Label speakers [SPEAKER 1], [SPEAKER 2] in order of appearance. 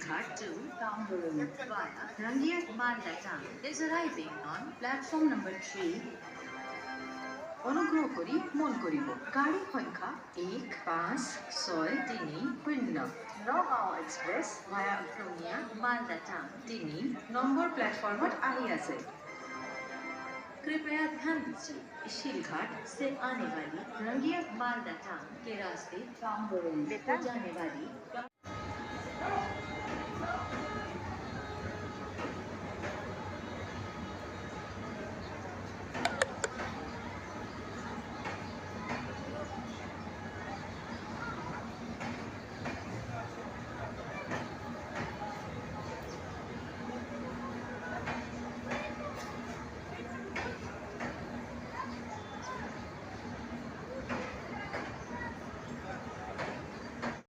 [SPEAKER 1] Shilghat to Tamborim via Rangia Malda Town is arriving on platform number 3. অনুগ্রহ করি মন করিব গাড়ী সংখ্যা 1563 নগাঁও এক্সপ্ৰেছ ভায়া ৰঙিয়া মালদা টাউন 3 নম্বৰ প্লেটফৰ্মত আহি আছে। कृपया ध्यान दीजिए शीलघाट से आने वाली रंगिया मालदा टाउन के रास्ते जाने वाली